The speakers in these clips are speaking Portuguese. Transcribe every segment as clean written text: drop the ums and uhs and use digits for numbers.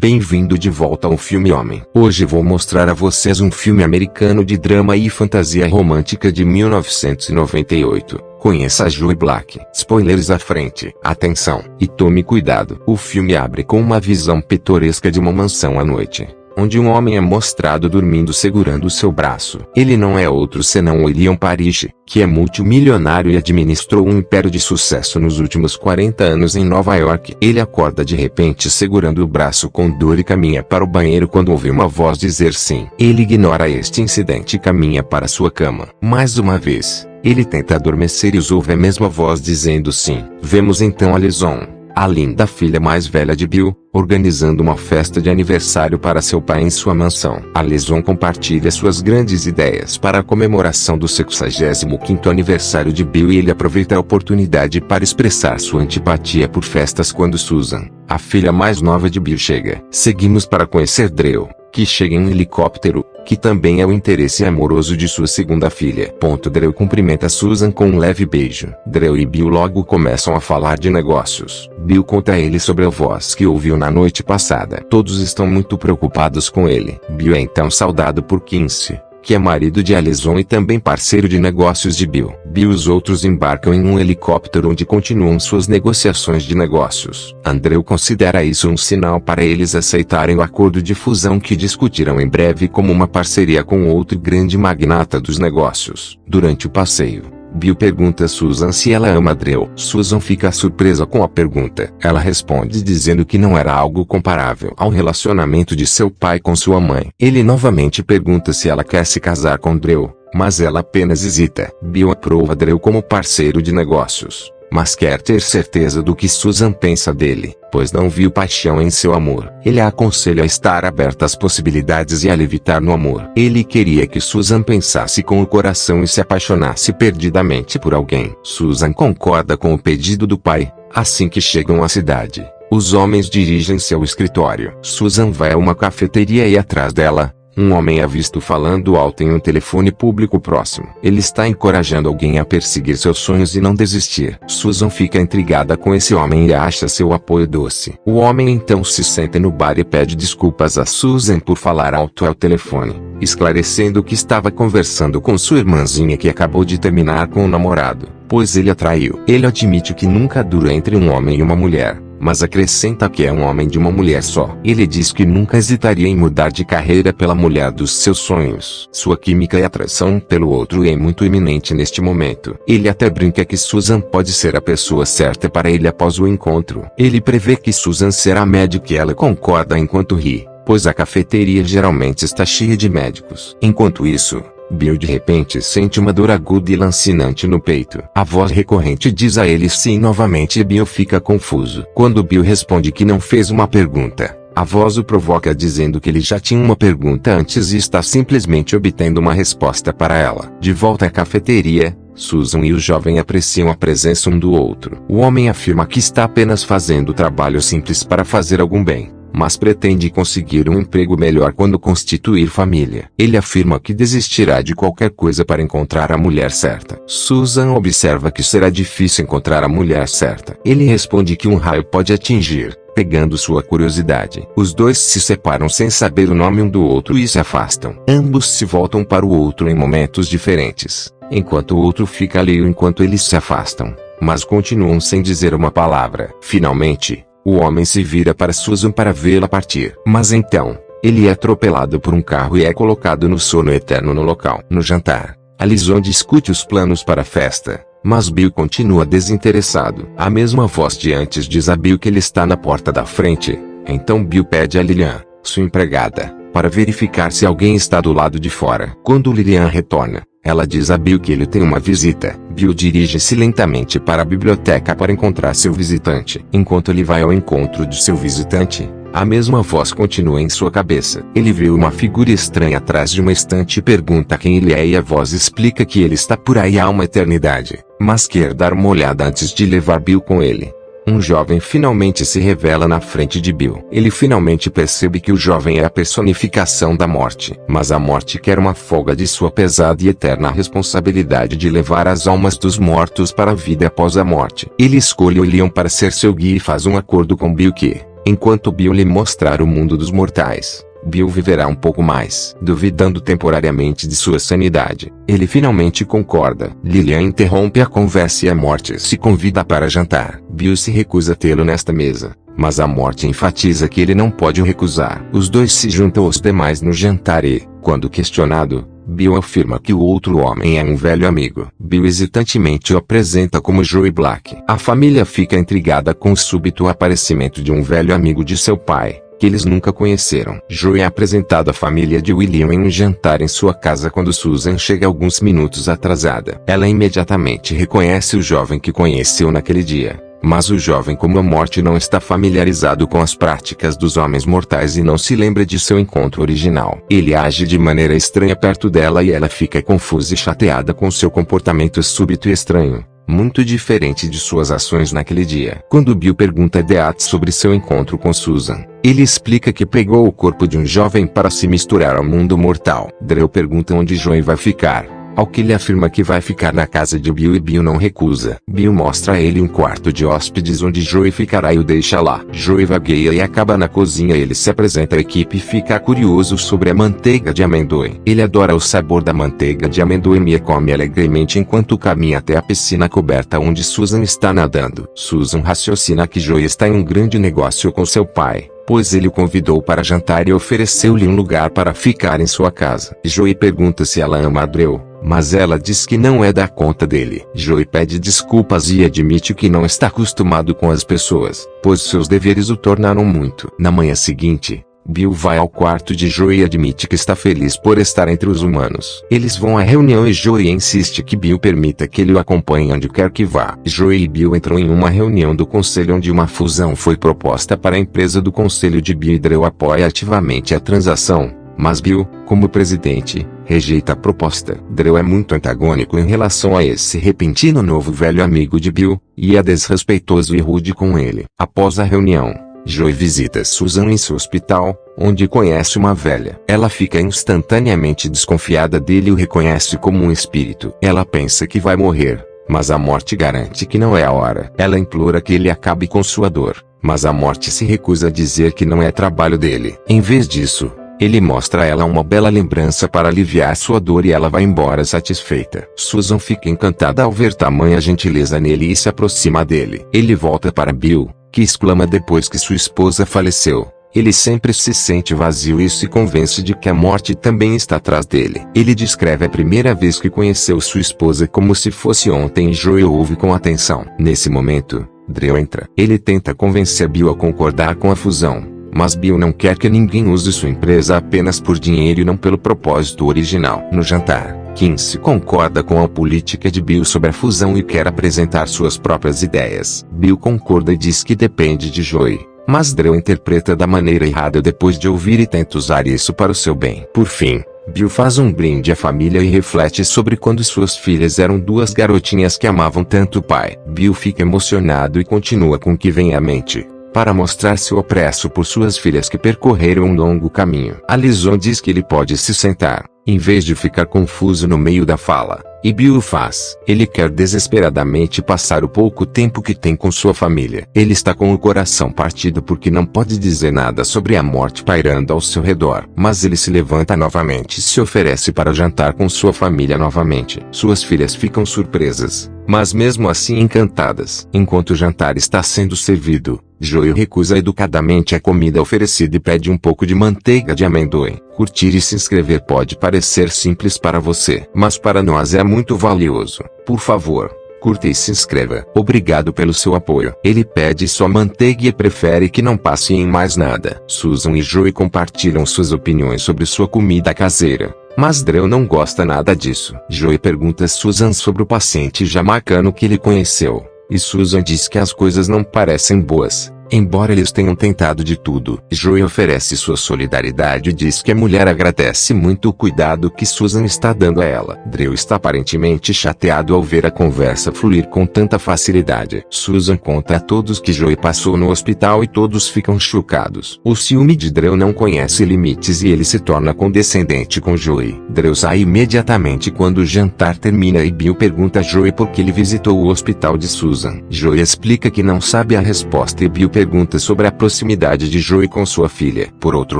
Bem-vindo de volta ao Filme Homem. Hoje vou mostrar a vocês um filme americano de drama e fantasia romântica de 1998. Conheça a Joe Black. Spoilers à frente. Atenção, e tome cuidado. O filme abre com uma visão pitoresca de uma mansão à noite, onde um homem é mostrado dormindo segurando seu braço. Ele não é outro senão William Parrish, que é multimilionário e administrou um império de sucesso nos últimos 40 anos em Nova York. Ele acorda de repente segurando o braço com dor e caminha para o banheiro quando ouve uma voz dizer sim. Ele ignora este incidente e caminha para sua cama. Mais uma vez, ele tenta adormecer e ouve a mesma voz dizendo sim. Vemos então Alison, a linda filha mais velha de Bill, organizando uma festa de aniversário para seu pai em sua mansão. Alison compartilha suas grandes ideias para a comemoração do 65º aniversário de Bill e ele aproveita a oportunidade para expressar sua antipatia por festas quando Susan, a filha mais nova de Bill, chega. Seguimos para conhecer Drew, que chega em um helicóptero, que também é o interesse amoroso de sua segunda filha. Drew cumprimenta Susan com um leve beijo. Drew e Bill logo começam a falar de negócios. Bill conta a ele sobre a voz que ouviu na noite passada. Todos estão muito preocupados com ele. Bill é então saudado por Quincy, que é marido de Alison e também parceiro de negócios de Bill. Bill e os outros embarcam em um helicóptero onde continuam suas negociações de negócios. Andrew considera isso um sinal para eles aceitarem o acordo de fusão que discutirão em breve como uma parceria com outro grande magnata dos negócios. Durante o passeio, Bill pergunta a Susan se ela ama Drew. Susan fica surpresa com a pergunta. Ela responde dizendo que não era algo comparável ao relacionamento de seu pai com sua mãe. Ele novamente pergunta se ela quer se casar com Drew, mas ela apenas hesita. Bill aprova Drew como parceiro de negócios, mas quer ter certeza do que Susan pensa dele, pois não viu paixão em seu amor. Ele a aconselha a estar aberta às possibilidades e a levitar no amor. Ele queria que Susan pensasse com o coração e se apaixonasse perdidamente por alguém. Susan concorda com o pedido do pai. Assim que chegam à cidade, os homens dirigem-se ao escritório. Susan vai a uma cafeteria e atrás dela, um homem é visto falando alto em um telefone público próximo. Ele está encorajando alguém a perseguir seus sonhos e não desistir. Susan fica intrigada com esse homem e acha seu apoio doce. O homem então se senta no bar e pede desculpas a Susan por falar alto ao telefone, esclarecendo que estava conversando com sua irmãzinha que acabou de terminar com o namorado, pois ele a traiu. Ele admite que nunca dura entre um homem e uma mulher, mas acrescenta que é um homem de uma mulher só. Ele diz que nunca hesitaria em mudar de carreira pela mulher dos seus sonhos. Sua química e atração um pelo outro é muito iminente neste momento. Ele até brinca que Susan pode ser a pessoa certa para ele após o encontro. Ele prevê que Susan será médica e ela concorda enquanto ri, pois a cafeteria geralmente está cheia de médicos. Enquanto isso, Bill de repente sente uma dor aguda e lancinante no peito. A voz recorrente diz a ele sim novamente e Bill fica confuso. Quando Bill responde que não fez uma pergunta, a voz o provoca dizendo que ele já tinha uma pergunta antes e está simplesmente obtendo uma resposta para ela. De volta à cafeteria, Susan e o jovem apreciam a presença um do outro. O homem afirma que está apenas fazendo trabalho simples para fazer algum bem, mas pretende conseguir um emprego melhor quando constituir família. Ele afirma que desistirá de qualquer coisa para encontrar a mulher certa. Susan observa que será difícil encontrar a mulher certa. Ele responde que um raio pode atingir, pegando sua curiosidade. Os dois se separam sem saber o nome um do outro e se afastam. Ambos se voltam para o outro em momentos diferentes, enquanto o outro fica alheio enquanto eles se afastam, mas continuam sem dizer uma palavra. Finalmente, o homem se vira para Susan para vê-la partir. Mas então, ele é atropelado por um carro e é colocado no sono eterno no local. No jantar, Alison discute os planos para a festa, mas Bill continua desinteressado. A mesma voz de antes diz a Bill que ele está na porta da frente. Então Bill pede a Lillian, sua empregada, para verificar se alguém está do lado de fora. Quando Lillian retorna, ela diz a Bill que ele tem uma visita. Bill dirige-se lentamente para a biblioteca para encontrar seu visitante. Enquanto ele vai ao encontro de seu visitante, a mesma voz continua em sua cabeça. Ele vê uma figura estranha atrás de uma estante e pergunta quem ele é e a voz explica que ele está por aí há uma eternidade, mas quer dar uma olhada antes de levar Bill com ele. Um jovem finalmente se revela na frente de Bill. Ele finalmente percebe que o jovem é a personificação da morte. Mas a morte quer uma folga de sua pesada e eterna responsabilidade de levar as almas dos mortos para a vida após a morte. Ele escolhe William para ser seu guia e faz um acordo com Bill que, enquanto Bill lhe mostrar o mundo dos mortais. Bill viverá um pouco mais. Duvidando temporariamente de sua sanidade, ele finalmente concorda. Lillian interrompe a conversa e a morte se convida para jantar. Bill se recusa a tê-lo nesta mesa, mas a morte enfatiza que ele não pode o recusar. Os dois se juntam aos demais no jantar e, quando questionado, Bill afirma que o outro homem é um velho amigo. Bill hesitantemente o apresenta como Joey Black. A família fica intrigada com o súbito aparecimento de um velho amigo de seu pai, que eles nunca conheceram. Joey é apresentado à família de William em um jantar em sua casa quando Susan chega alguns minutos atrasada. Ela imediatamente reconhece o jovem que conheceu naquele dia. Mas o jovem, como a morte, não está familiarizado com as práticas dos homens mortais e não se lembra de seu encontro original. Ele age de maneira estranha perto dela e ela fica confusa e chateada com seu comportamento súbito e estranho, muito diferente de suas ações naquele dia. Quando Bill pergunta a Death sobre seu encontro com Susan, ele explica que pegou o corpo de um jovem para se misturar ao mundo mortal. Drew pergunta onde Joey vai ficar, ao que ele afirma que vai ficar na casa de Bill e Bill não recusa. Bill mostra a ele um quarto de hóspedes onde Joey ficará e o deixa lá. Joey vagueia e acaba na cozinha. Ele se apresenta à equipe e fica curioso sobre a manteiga de amendoim. Ele adora o sabor da manteiga de amendoim e a come alegremente enquanto caminha até a piscina coberta onde Susan está nadando. Susan raciocina que Joey está em um grande negócio com seu pai, pois ele o convidou para jantar e ofereceu-lhe um lugar para ficar em sua casa. Joey pergunta se ela ama a Drew, mas ela diz que não é da conta dele. Joey pede desculpas e admite que não está acostumado com as pessoas, pois seus deveres o tornaram muito. Na manhã seguinte, Bill vai ao quarto de Joey e admite que está feliz por estar entre os humanos. Eles vão à reunião e Joey insiste que Bill permita que ele o acompanhe onde quer que vá. Joey e Bill entram em uma reunião do conselho onde uma fusão foi proposta para a empresa do conselho de Bill e Drew apoia ativamente a transação, mas Bill, como presidente, rejeita a proposta. Drew é muito antagônico em relação a esse repentino novo velho amigo de Bill, e é desrespeitoso e rude com ele. Após a reunião, Joey visita Susan em seu hospital, onde conhece uma velha. Ela fica instantaneamente desconfiada dele e o reconhece como um espírito. Ela pensa que vai morrer, mas a morte garante que não é a hora. Ela implora que ele acabe com sua dor, mas a morte se recusa a dizer que não é trabalho dele. Em vez disso, ele mostra a ela uma bela lembrança para aliviar sua dor e ela vai embora satisfeita. Susan fica encantada ao ver tamanha gentileza nele e se aproxima dele. Ele volta para Bill, que exclama depois que sua esposa faleceu. Ele sempre se sente vazio e se convence de que a morte também está atrás dele. Ele descreve a primeira vez que conheceu sua esposa como se fosse ontem e Joey ouve com atenção. Nesse momento, Drew entra. Ele tenta convencer Bill a concordar com a fusão, mas Bill não quer que ninguém use sua empresa apenas por dinheiro e não pelo propósito original. No jantar, Kinsey concorda com a política de Bill sobre a fusão e quer apresentar suas próprias ideias. Bill concorda e diz que depende de Joey, mas Drew interpreta da maneira errada depois de ouvir e tenta usar isso para o seu bem. Por fim, Bill faz um brinde à família e reflete sobre quando suas filhas eram duas garotinhas que amavam tanto o pai. Bill fica emocionado e continua com o que vem à mente, para mostrar seu apreço por suas filhas que percorreram um longo caminho. Alison diz que ele pode se sentar, em vez de ficar confuso no meio da fala, e Bill o faz. Ele quer desesperadamente passar o pouco tempo que tem com sua família. Ele está com o coração partido porque não pode dizer nada sobre a morte pairando ao seu redor. Mas ele se levanta novamente e se oferece para jantar com sua família novamente. Suas filhas ficam surpresas, mas mesmo assim encantadas. Enquanto o jantar está sendo servido, Joey recusa educadamente a comida oferecida e pede um pouco de manteiga de amendoim. Curtir e se inscrever pode parecer simples para você, mas para nós é muito valioso. Por favor, curta e se inscreva. Obrigado pelo seu apoio. Ele pede sua manteiga e prefere que não passe em mais nada. Susan e Joey compartilham suas opiniões sobre sua comida caseira, mas Drew não gosta nada disso. Joey pergunta a Susan sobre o paciente jamaicano que ele conheceu, e Susan diz que as coisas não parecem boas, embora eles tenham tentado de tudo. Joey oferece sua solidariedade e diz que a mulher agradece muito o cuidado que Susan está dando a ela. Drew está aparentemente chateado ao ver a conversa fluir com tanta facilidade. Susan conta a todos que Joey passou no hospital e todos ficam chocados. O ciúme de Drew não conhece limites e ele se torna condescendente com Joey. Drew sai imediatamente quando o jantar termina e Bill pergunta a Joey por que ele visitou o hospital de Susan. Joey explica que não sabe a resposta e Bill pergunta sobre a proximidade de Joey com sua filha. Por outro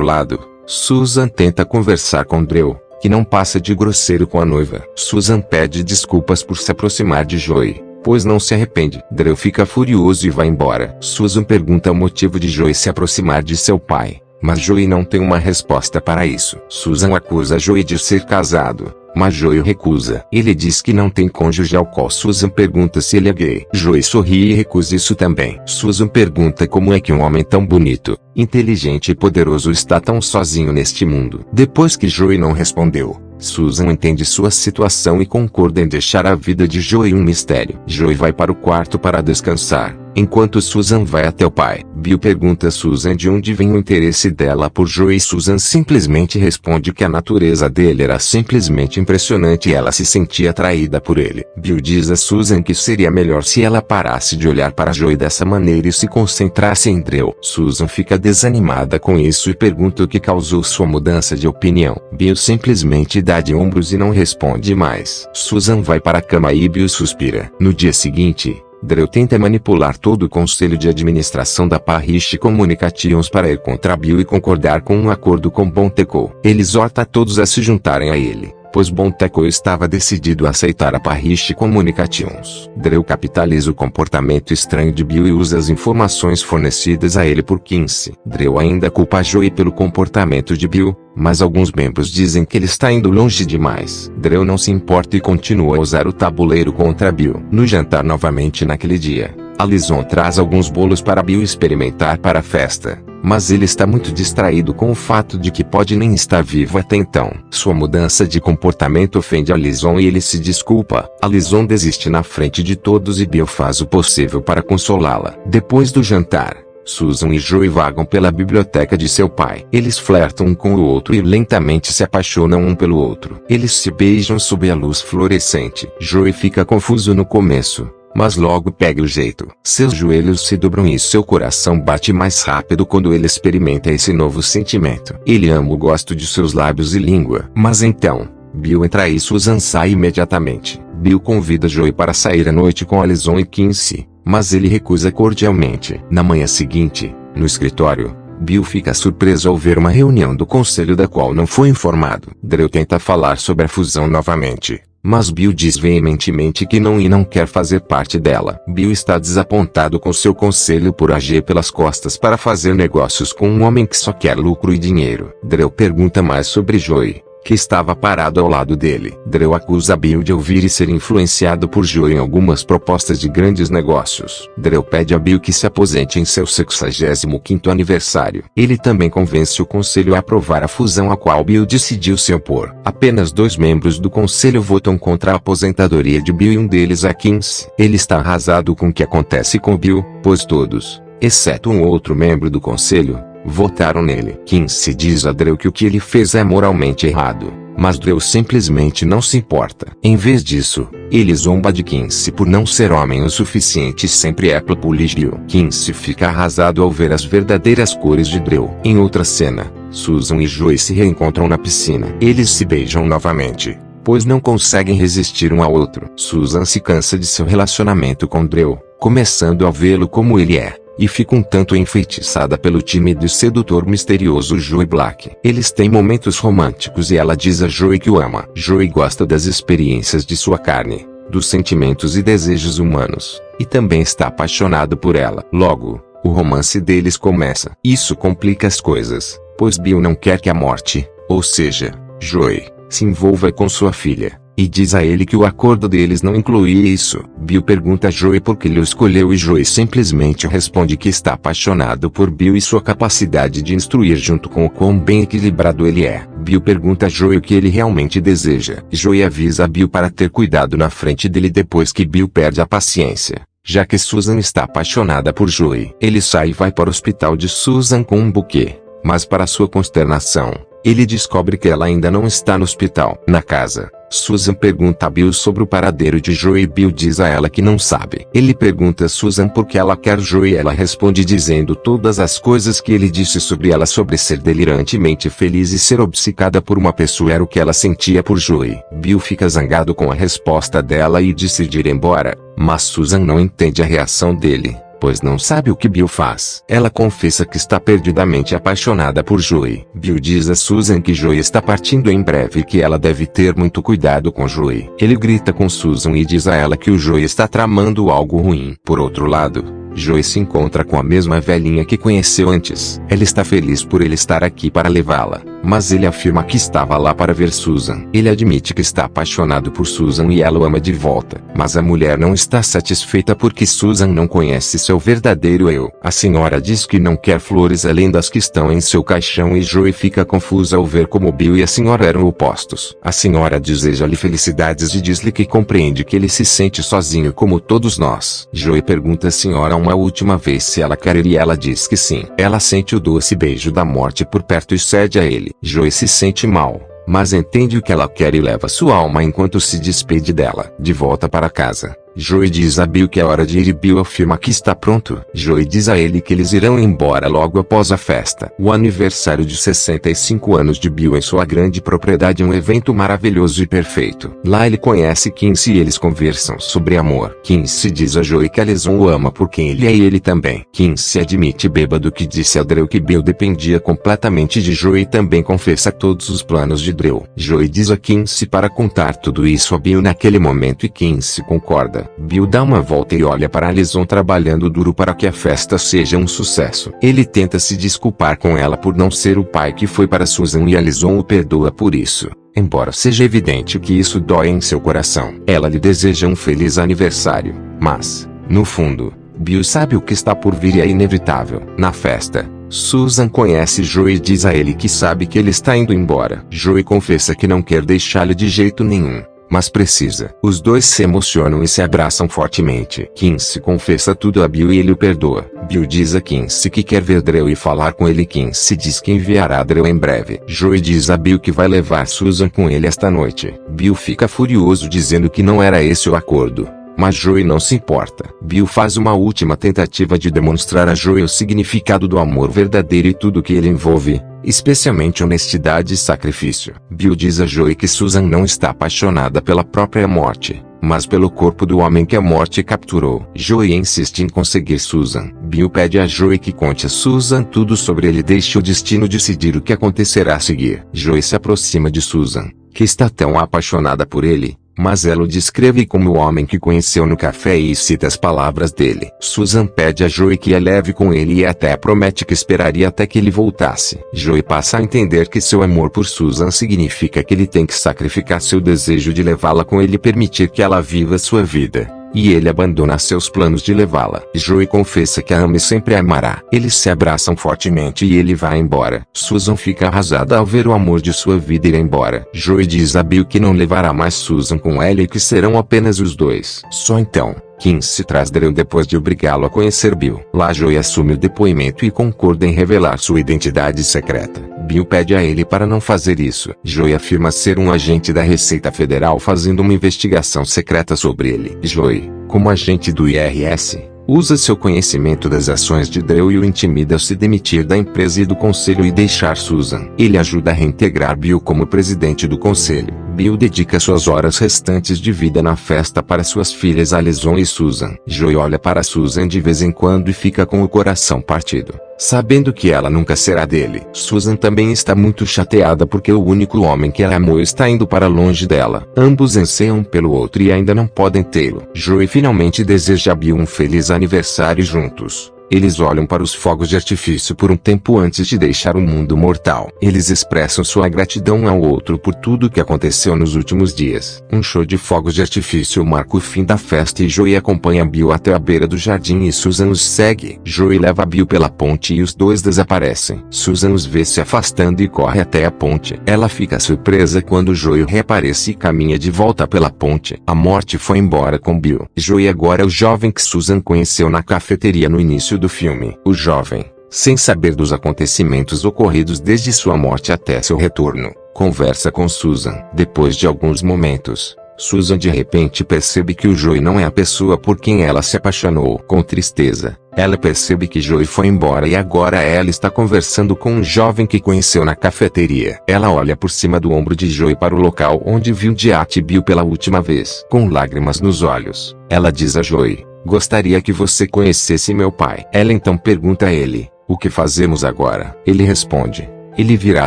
lado, Susan tenta conversar com Drew, que não passa de grosseiro com a noiva. Susan pede desculpas por se aproximar de Joey, pois não se arrepende. Drew fica furioso e vai embora. Susan pergunta o motivo de Joey se aproximar de seu pai, mas Joey não tem uma resposta para isso. Susan acusa Joey de ser casado, mas Joey recusa. Ele diz que não tem cônjuge, ao qual Susan pergunta se ele é gay. Joey sorri e recusa isso também. Susan pergunta como é que um homem tão bonito, inteligente e poderoso está tão sozinho neste mundo. Depois que Joey não respondeu, Susan entende sua situação e concorda em deixar a vida de Joey um mistério. Joey vai para o quarto para descansar, enquanto Susan vai até o pai. Bill pergunta a Susan de onde vem o interesse dela por Joey. Susan simplesmente responde que a natureza dele era simplesmente impressionante e ela se sentia atraída por ele. Bill diz a Susan que seria melhor se ela parasse de olhar para Joey dessa maneira e se concentrasse em Drew. Susan fica desanimada com isso e pergunta o que causou sua mudança de opinião. Bill simplesmente dá de ombros e não responde mais. Susan vai para a cama e Bill suspira. No dia seguinte, Drew tenta manipular todo o conselho de administração da Parrish Communications para ir contra Bill e concordar com um acordo com Bonteco. Ele exorta a todos a se juntarem a ele, pois Bonteco estava decidido a aceitar a Parrish Communications. Drew capitaliza o comportamento estranho de Bill e usa as informações fornecidas a ele por Kinsey. Drew ainda culpa Joey pelo comportamento de Bill, mas alguns membros dizem que ele está indo longe demais. Drew não se importa e continua a usar o tabuleiro contra Bill. No jantar novamente naquele dia, Alison traz alguns bolos para Bill experimentar para a festa, mas ele está muito distraído com o fato de que pode nem estar vivo até então. Sua mudança de comportamento ofende Alison e ele se desculpa. Alison desiste na frente de todos e Bill faz o possível para consolá-la. Depois do jantar, Susan e Joey vagam pela biblioteca de seu pai. Eles flertam um com o outro e lentamente se apaixonam um pelo outro. Eles se beijam sob a luz fluorescente. Joey fica confuso no começo, mas logo pega o jeito. Seus joelhos se dobram e seu coração bate mais rápido quando ele experimenta esse novo sentimento. Ele ama o gosto de seus lábios e língua. Mas então, Bill entra e Susan sai imediatamente. Bill convida Joey para sair à noite com Alison e Kinsey, mas ele recusa cordialmente. Na manhã seguinte, no escritório, Bill fica surpreso ao ver uma reunião do conselho da qual não foi informado. Drew tenta falar sobre a fusão novamente, mas Bill diz veementemente que não quer fazer parte dela. Bill está desapontado com seu conselho por agir pelas costas para fazer negócios com um homem que só quer lucro e dinheiro. Drew pergunta mais sobre Joey, que estava parado ao lado dele. Drew acusa Bill de ouvir e ser influenciado por Joey em algumas propostas de grandes negócios. Drew pede a Bill que se aposente em seu 65º aniversário. Ele também convence o conselho a aprovar a fusão a qual Bill decidiu se opor. Apenas 2 membros do conselho votam contra a aposentadoria de Bill e um deles é Kinsey. Ele está arrasado com o que acontece com Bill, pois todos, exceto um outro membro do conselho, votaram nele. Kinsey diz a Drew que o que ele fez é moralmente errado, mas Drew simplesmente não se importa. Em vez disso, ele zomba de Kinsey por não ser homem o suficiente e sempre é propulígio. Kinsey fica arrasado ao ver as verdadeiras cores de Drew. Em outra cena, Susan e Joey se reencontram na piscina. Eles se beijam novamente, pois não conseguem resistir um ao outro. Susan se cansa de seu relacionamento com Drew, começando a vê-lo como ele é, e fica um tanto enfeitiçada pelo tímido e sedutor misterioso Joey Black. Eles têm momentos românticos e ela diz a Joey que o ama. Joey gosta das experiências de sua carne, dos sentimentos e desejos humanos, e também está apaixonado por ela. Logo, o romance deles começa. Isso complica as coisas, pois Bill não quer que a morte, ou seja, Joey, se envolva com sua filha, e diz a ele que o acordo deles não incluía isso. Bill pergunta a Joey por que ele o escolheu e Joey simplesmente responde que está apaixonado por Bill e sua capacidade de instruir junto com o quão bem equilibrado ele é. Bill pergunta a Joey o que ele realmente deseja. Joey avisa a Bill para ter cuidado na frente dele depois que Bill perde a paciência, já que Susan está apaixonada por Joey. Ele sai e vai para o hospital de Susan com um buquê, mas para sua consternação, ele descobre que ela ainda não está no hospital. Na casa, Susan pergunta a Bill sobre o paradeiro de Joey e Bill diz a ela que não sabe. Ele pergunta a Susan por que ela quer Joey e ela responde dizendo todas as coisas que ele disse sobre ela, sobre ser delirantemente feliz e ser obcecada por uma pessoa era o que ela sentia por Joey. Bill fica zangado com a resposta dela e decide ir embora, mas Susan não entende a reação dele. pois não sabe o que Bill faz. Ela confessa que está perdidamente apaixonada por Joey. Bill diz a Susan que Joey está partindo em breve e que ela deve ter muito cuidado com Joey. Ele grita com Susan e diz a ela que o Joey está tramando algo ruim. Por outro lado, Joey se encontra com a mesma velhinha que conheceu antes. Ela está feliz por ele estar aqui para levá-la, mas ele afirma que estava lá para ver Susan. Ele admite que está apaixonado por Susan e ela o ama de volta, mas a mulher não está satisfeita porque Susan não conhece seu verdadeiro eu. A senhora diz que não quer flores além das que estão em seu caixão e Joey fica confusa ao ver como Bill e a senhora eram opostos. A senhora deseja-lhe felicidades e diz-lhe que compreende que ele se sente sozinho como todos nós. Joey pergunta à senhora uma última vez se ela quer ir e ela diz que sim. Ela sente o doce beijo da morte por perto e cede a ele. Joey se sente mal, mas entende o que ela quer e leva sua alma enquanto se despede dela. De volta para casa, Joey diz a Bill que é hora de ir e Bill afirma que está pronto. Joey diz a ele que eles irão embora logo após a festa. O aniversário de 65 anos de Bill em sua grande propriedade é um evento maravilhoso e perfeito. Lá ele conhece Kinsey e eles conversam sobre amor. Kinsey diz a Joey que Alison o ama por quem ele é e ele também. Kinsey admite bêbado que disse a Drew que Bill dependia completamente de Joey e também confessa todos os planos de Drew. Joey diz a Kinsey para contar tudo isso a Bill naquele momento e Kinsey concorda. Bill dá uma volta e olha para Alison trabalhando duro para que a festa seja um sucesso. Ele tenta se desculpar com ela por não ser o pai que foi para Susan e Alison o perdoa por isso, embora seja evidente que isso dói em seu coração. Ela lhe deseja um feliz aniversário, mas, no fundo, Bill sabe o que está por vir e é inevitável. Na festa, Susan conhece Joey e diz a ele que sabe que ele está indo embora. Joey confessa que não quer deixá-lo de jeito nenhum, mas precisa. Os dois se emocionam e se abraçam fortemente. Kinsey confessa tudo a Bill e ele o perdoa. Bill diz a Kinsey que quer ver Drew e falar com ele. Kinsey diz que enviará Drew em breve. Joey diz a Bill que vai levar Susan com ele esta noite. Bill fica furioso dizendo que não era esse o acordo, mas Joey não se importa. Bill faz uma última tentativa de demonstrar a Joey o significado do amor verdadeiro e tudo que ele envolve, especialmente honestidade e sacrifício. Bill diz a Joey que Susan não está apaixonada pela própria morte, mas pelo corpo do homem que a morte capturou. Joey insiste em conseguir Susan. Bill pede a Joey que conte a Susan tudo sobre ele e deixe o destino decidir o que acontecerá a seguir. Joey se aproxima de Susan, que está tão apaixonada por ele, mas ela o descreve como o homem que conheceu no café e cita as palavras dele. Susan pede a Joey que a leve com ele e até promete que esperaria até que ele voltasse. Joey passa a entender que seu amor por Susan significa que ele tem que sacrificar seu desejo de levá-la com ele e permitir que ela viva sua vida, e ele abandona seus planos de levá-la. Joey confessa que a ama e sempre a amará. Eles se abraçam fortemente e ele vai embora. Susan fica arrasada ao ver o amor de sua vida ir embora. Joey diz a Bill que não levará mais Susan com ela e que serão apenas os dois. Só então, Kinsey traz Drew depois de obrigá-lo a conhecer Bill. Lá Joey assume o depoimento e concorda em revelar sua identidade secreta. Bill pede a ele para não fazer isso. Joey afirma ser um agente da Receita Federal fazendo uma investigação secreta sobre ele. Joey, como agente do IRS, usa seu conhecimento das ações de Drew e o intimida a se demitir da empresa e do conselho e deixar Susan. Ele ajuda a reintegrar Bill como presidente do conselho. Bill dedica suas horas restantes de vida na festa para suas filhas Alison e Susan. Joey olha para Susan de vez em quando e fica com o coração partido, sabendo que ela nunca será dele. Susan também está muito chateada porque o único homem que ela amou está indo para longe dela. Ambos anseiam pelo outro e ainda não podem tê-lo. Joey finalmente deseja a Bill um feliz aniversário juntos. Eles olham para os fogos de artifício por um tempo antes de deixar o mundo mortal. Eles expressam sua gratidão um ao outro por tudo que aconteceu nos últimos dias. Um show de fogos de artifício marca o fim da festa e Joey acompanha Bill até a beira do jardim e Susan os segue. Joey leva Bill pela ponte e os dois desaparecem. Susan os vê se afastando e corre até a ponte. Ela fica surpresa quando Joey reaparece e caminha de volta pela ponte. A morte foi embora com Bill. Joey agora é o jovem que Susan conheceu na cafeteria no início do filme. O jovem, sem saber dos acontecimentos ocorridos desde sua morte até seu retorno, conversa com Susan. Depois de alguns momentos, Susan de repente percebe que o Joey não é a pessoa por quem ela se apaixonou. Com tristeza, ela percebe que Joey foi embora e agora ela está conversando com um jovem que conheceu na cafeteria. Ela olha por cima do ombro de Joey para o local onde viu Jat e Bill pela última vez. Com lágrimas nos olhos, ela diz a Joey: Gostaria que você conhecesse meu pai. Ela então pergunta a ele, o que fazemos agora? Ele responde, ele virá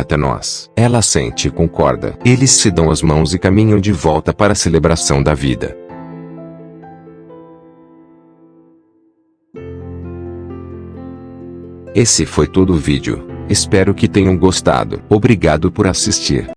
até nós. Ela assente e concorda. Eles se dão as mãos e caminham de volta para a celebração da vida. Esse foi todo o vídeo. Espero que tenham gostado. Obrigado por assistir.